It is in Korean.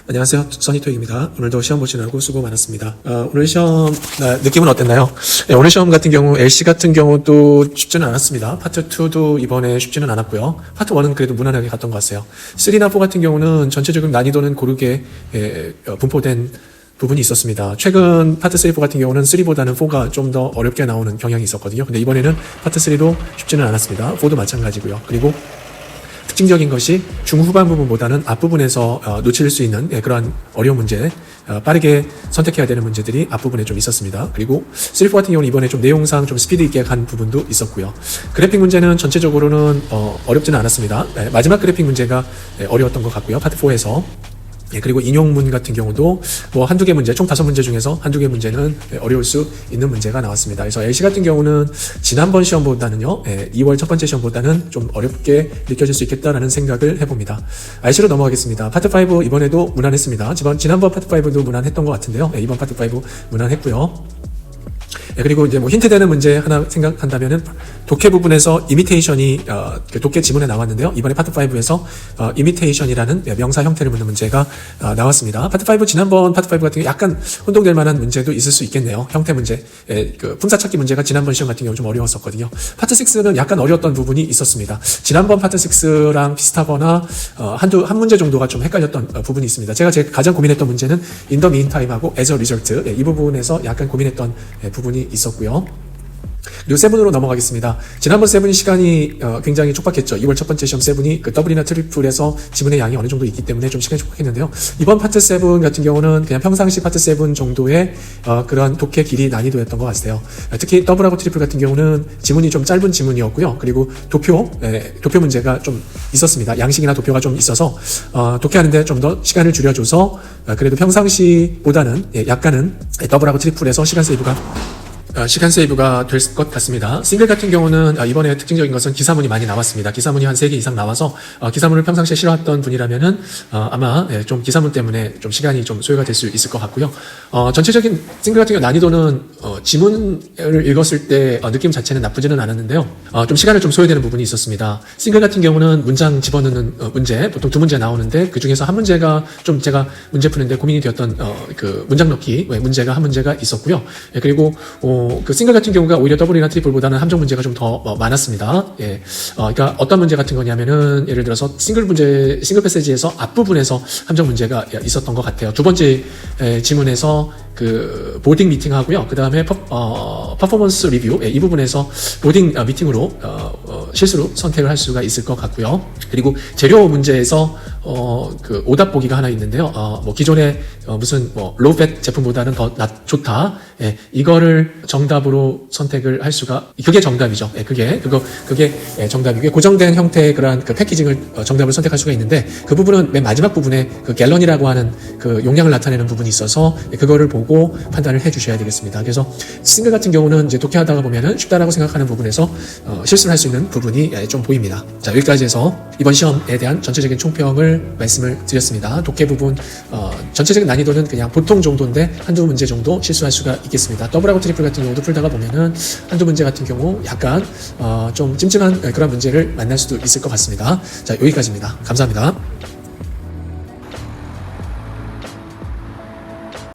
안녕하세요. 써니토익입니다. 오늘도 시험 보시느라고 수고 많았습니다. 오늘 시험 느낌은 어땠나요? 네, 오늘 시험 같은 경우 LC 같은 경우도 쉽지는 않았습니다. 파트 2도 이번에 쉽지는 않았고요. 파트 1은 그래도 무난하게 갔던 것 같아요. 3나 4 같은 경우는 전체적인 난이도는 고르게 분포된 부분이 있었습니다. 최근 파트 3, 4 같은 경우는 3보다는 4가 좀 더 어렵게 나오는 경향이 있었거든요. 근데 이번에는 파트 3도 쉽지는 않았습니다. 4도 마찬가지고요. 그리고 특징적인 것이 중후반 부분보다는 앞부분에서 놓칠 수 있는 그러한 어려운 문제, 빠르게 선택해야 되는 문제들이 앞부분에 좀 있었습니다. 그리고 3, 4 같은 경우는 이번에 좀 내용상 좀 스피드 있게 간 부분도 있었고요. 그래픽 문제는 전체적으로는 어렵지는 않았습니다. 마지막 그래픽 문제가 어려웠던 것 같고요. 파트 4에서. 그리고 인용문 같은 경우도 뭐 한두 개 문제, 총 5문제 중에서 한두 개 문제는 어려울 수 있는 문제가 나왔습니다. 그래서 LC 같은 경우는 지난번 시험보다는요, 2월 첫 번째 시험보다는 좀 어렵게 느껴질 수 있겠다라는 생각을 해봅니다. RC로 넘어가겠습니다. 파트 5 이번에도 무난했습니다. 지난번 파트 5도 무난했던 것 같은데요. 이번 파트 5 무난했고요. 그리고 이제 뭐 힌트 되는 문제 하나 생각한다면은 독해 부분에서 이미테이션이 독해 지문에 나왔는데요. 이번에 파트 5에서 이미테이션이라는 명사 형태를 묻는 문제가 나왔습니다. 파트 5 지난번 파트 5 같은 경우 약간 혼동될 만한 문제도 있을 수 있겠네요. 형태 문제, 그 품사 찾기 문제가 지난번 시험 같은 경우 좀 어려웠었거든요. 파트 6는 약간 어려웠던 부분이 있었습니다. 지난번 파트 6랑 비슷하거나 한 문제 정도가 좀 헷갈렸던 부분이 있습니다. 제가 가장 고민했던 문제는 in the meantime하고 as a result, 이 부분에서 약간 고민했던 부분이 있었고요. 그리고 세븐으로 넘어가겠습니다. 지난번 세븐이 시간이 굉장히 촉박했죠. 2월 첫 번째 시험 세븐이 그 더블이나 트리플에서 지문의 양이 어느 정도 있기 때문에 좀 시간이 촉박했는데요. 이번 파트 세븐 같은 경우는 그냥 평상시 파트 세븐 정도의 그런 독해 길이 난이도였던 것 같아요. 특히 더블하고 트리플 같은 경우는 지문이 좀 짧은 지문이었고요. 그리고 도표 문제가 좀 있었습니다. 양식이나 도표가 좀 있어서 독해하는데 좀 더 시간을 줄여줘서 그래도 평상시보다는 약간은 더블하고 트리플에서 시간 세이브가 될 것 같습니다. 싱글 같은 경우는 이번에 특징적인 것은 기사문이 많이 나왔습니다. 기사문이 한 3개 이상 나와서 지문을 평상시에 싫어했던 분이라면은 아마 좀 기사문 때문에 좀 시간이 좀 소요가 될 수 있을 것 같고요. 전체적인 싱글 같은 경우 난이도는 지문을 읽었을 때 느낌 자체는 나쁘지는 않았는데요. 좀 시간을 좀 소요되는 부분이 있었습니다. 싱글 같은 경우는 문장 집어넣는 문제, 보통 2문제 나오는데 그 중에서 한 문제가 좀 제가 문제 푸는데 고민이 되었던 그 문장 넣기 문제가 한 문제가 있었고요. 그리고 그 싱글 같은 경우가 오히려 더블이나 트리플보다는 함정 문제가 좀 더 많았습니다. 그러니까 어떤 문제 같은 거냐면은 예를 들어서 싱글 패시지에서 앞부분에서 함정 문제가 있었던 것 같아요. 두 번째 지문에서 그 보딩 미팅 하고요. 그 다음에 퍼포먼스 리뷰 이 부분에서 보딩 미팅으로 실수로 선택을 할 수가 있을 것 같고요. 그리고 재료 문제에서 그 오답 보기가 하나 있는데요. 뭐 기존의 무슨 로우팻 제품보다는 더 좋다. 이거를 정답으로 선택을 할 수가, 그게 정답이죠. 그게 정답이고요. 고정된 형태의 그러한 그 패키징을 정답을 선택할 수가 있는데 그 부분은 맨 마지막 부분에 그 갤런이라고 하는 그 용량을 나타내는 부분이 있어서 그거를 보고 판단을 해 주셔야 되겠습니다. 그래서 싱글 같은 경우는 이제 독해하다가 보면은 쉽다라고 생각하는 부분에서 실수를 할 수 있는 부분이 좀 보입니다. 자, 여기까지 해서 이번 시험에 대한 전체적인 총평을 말씀을 드렸습니다. 독해 부분 전체적인 난이도는 그냥 보통 정도인데 한두 문제 정도 실수할 수가 있겠습니다. 더블하고 트리플 같은 경우도 풀다가 보면은 한두 문제 같은 경우 약간 좀 찜찜한 그런 문제를 만날 수도 있을 것 같습니다. 자, 여기까지입니다. 감사합니다.